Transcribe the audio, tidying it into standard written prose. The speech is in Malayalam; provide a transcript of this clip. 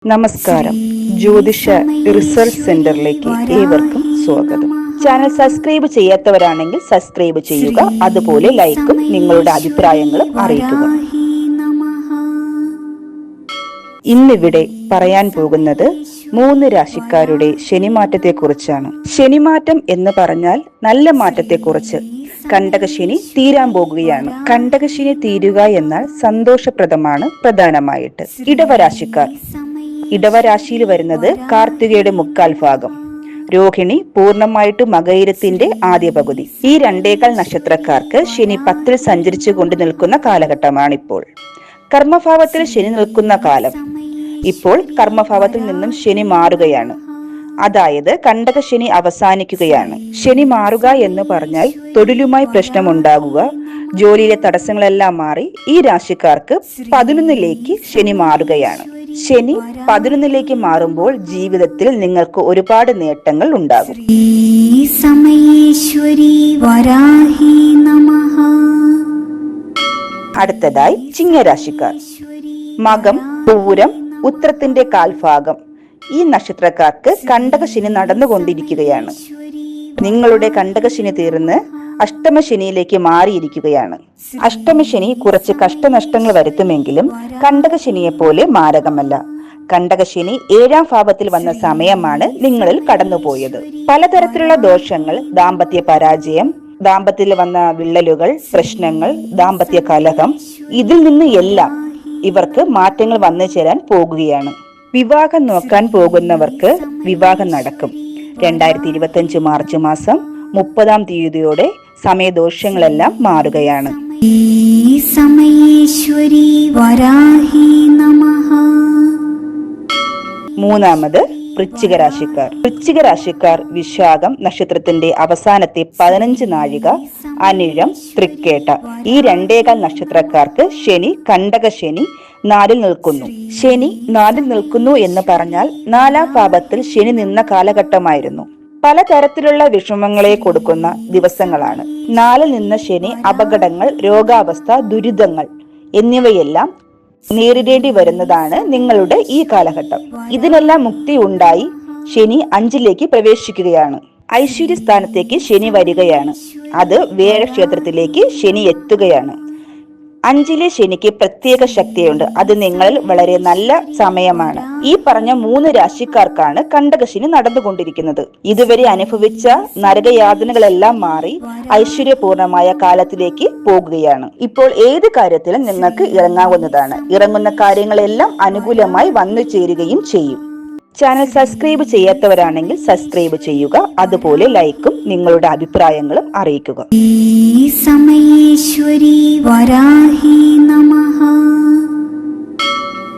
നമസ്കാരം. ജ്യോതിഷ റിസർച്ച് സെന്ററിലേക്ക് ഏവർക്കും സ്വാഗതം. ചാനൽ സബ്സ്ക്രൈബ് ചെയ്യാത്തവരാണെങ്കിൽ സബ്സ്ക്രൈബ് ചെയ്യുക. അതുപോലെ ലൈക്കും നിങ്ങളുടെ അഭിപ്രായങ്ങളും അറിയിക്കുക. ഇന്നിവിടെ പറയാൻ പോകുന്നത് 3 രാശിക്കാരുടെ ശനിമാറ്റത്തെ കുറിച്ചാണ്. ശനിമാറ്റം എന്ന് പറഞ്ഞാൽ നല്ല മാറ്റത്തെക്കുറിച്ച്. കണ്ടകശനി തീരാൻ പോകുകയാണ്. കണ്ടകശനി തീരുക എന്നാൽ സന്തോഷപ്രദമാണ്. പ്രധാനമായിട്ട് ഇടവരാശിക്കാർ. ഇടവരാശിയിൽ വരുന്നത് കാർത്തികയുടെ 1/4 ഭാഗം, രോഹിണി പൂർണ്ണമായിട്ട് മകയിരത്തിന്റെ ആദ്യ പകുതി. ഈ 2.25 നക്ഷത്രക്കാർക്ക് ശനി 10-ൽ സഞ്ചരിച്ചു കൊണ്ട് നിൽക്കുന്ന കാലഘട്ടമാണിപ്പോൾ. കർമ്മഭാവത്തിൽ ശനി നിൽക്കുന്ന കാലം. ഇപ്പോൾ കർമ്മഭാവത്തിൽ നിന്നും ശനി മാറുകയാണ്. അതായത് കണ്ടകശനി അവസാനിക്കുകയാണ്. ശനി മാറുക എന്ന് പറഞ്ഞാൽ തൊഴിലുമായി പ്രശ്നമുണ്ടാകുക, ജോലിയിലെ തടസ്സങ്ങളെല്ലാം മാറി ഈ രാശിക്കാർക്ക് 11ലേക്ക് ശനി മാറുകയാണ്. ശനി 11ലേക്ക് മാറുമ്പോൾ ജീവിതത്തിൽ നിങ്ങൾക്ക് ഒരുപാട് നേട്ടങ്ങൾ ഉണ്ടാകും. അടുത്തതായി ചിങ്ങരാശിക്കാർ. മകം, പൂരം, ഉത്രത്തിന്റെ 1/4 ഭാഗം. ഈ നക്ഷത്രക്കാർക്ക് കണ്ടകശനി നടന്നുകൊണ്ടിരിക്കുകയാണ്. നിങ്ങളുടെ കണ്ടകശനി തീർന്ന് അഷ്ടമശനിയിലേക്ക് മാറിയിരിക്കുകയാണ്. അഷ്ടമശനി കുറച്ച് കഷ്ടനഷ്ടങ്ങൾ വരുത്തുമെങ്കിലും കണ്ടകശനിയെ പോലെ മാരകമല്ല. കണ്ടകശനി 7-ാം ഭാവത്തിൽ വന്ന സമയമാണ് നിങ്ങളിൽ കടന്നുപോയത്. പലതരത്തിലുള്ള ദോഷങ്ങൾ, ദാമ്പത്യ പരാജയം, ദാമ്പത്യത്തിൽ വന്ന വിള്ളലുകൾ, പ്രശ്നങ്ങൾ, ദാമ്പത്യ കലഹം, ഇതിൽ നിന്ന് എല്ലാം ഇവർക്ക് മാറ്റങ്ങൾ വന്നു ചേരാൻ പോകുകയാണ്. വിവാഹം നോക്കാൻ പോകുന്നവർക്ക് വിവാഹം നടക്കും. 2025 മാർച്ച് മാസം 30-ാം തീയതിയോടെ സമയദോഷങ്ങളെല്ലാം മാറുകയാണ്. മൂന്നാമത് വൃശ്ചിക രാശിക്കാർ. വൃശ്ചിക രാശിക്കാർ വിശാഖം നക്ഷത്രത്തിന്റെ അവസാനത്തെ 15 നാഴിക, അനിഴം, തൃക്കേട്ട, ഈ 2.25 നക്ഷത്രക്കാർക്ക് ശനി കണ്ടകശനി 4-ൽ നിൽക്കുന്നു. ശനി 4-ൽ നിൽക്കുന്നു എന്ന് പറഞ്ഞാൽ 4-ാം ഭാവത്തിൽ ശനി നിന്ന കാലഘട്ടമായിരുന്നു. പലതരത്തിലുള്ള വിഷമങ്ങളെ കൊടുക്കുന്ന ദിവസങ്ങളാണ്. 4-ൽ നിന്ന ശനി അപകടങ്ങൾ, രോഗാവസ്ഥ, ദുരിതങ്ങൾ എന്നിവയെല്ലാം നേരിടേണ്ടി വരുന്നതാണ് നിങ്ങളുടെ ഈ കാലഘട്ടം. ഇതിനെല്ലാം മുക്തി ഉണ്ടായി ശനി 5ലേക്ക് പ്രവേശിക്കുകയാണ്. ഐശ്വര്യസ്ഥാനത്തേക്ക് ശനി വരികയാണ്. അത് വേഴക്ഷേത്രത്തിലേക്ക് ശനി എത്തുകയാണ്. 5ലെ ശനിക്ക് പ്രത്യേക ശക്തിയുണ്ട്. അത് നിങ്ങളിൽ വളരെ നല്ല സമയമാണ്. ഈ പറഞ്ഞ 3 രാശിക്കാർക്കാണ് കണ്ടകശനി നടന്നുകൊണ്ടിരിക്കുന്നത്. ഇതുവരെ അനുഭവിച്ച നരകയാതനകളെല്ലാം മാറി ഐശ്വര്യപൂർണമായ കാലത്തിലേക്ക് പോകുകയാണ്. ഇപ്പോൾ ഏത് കാര്യത്തിലും നിങ്ങൾക്ക് ഇറങ്ങാവുന്നതാണ്. ഇറങ്ങുന്ന കാര്യങ്ങളെല്ലാം അനുകൂലമായി വന്നു ചേരുകയും ചെയ്യും. ചാനൽ സബ്സ്ക്രൈബ് ചെയ്യാത്തവരാണെങ്കിൽ സബ്സ്ക്രൈബ് ചെയ്യുക. അതുപോലെ ലൈക്കും നിങ്ങളുടെ അഭിപ്രായങ്ങളും അറിയിക്കുക. സമയേശ്വരി വരാഹി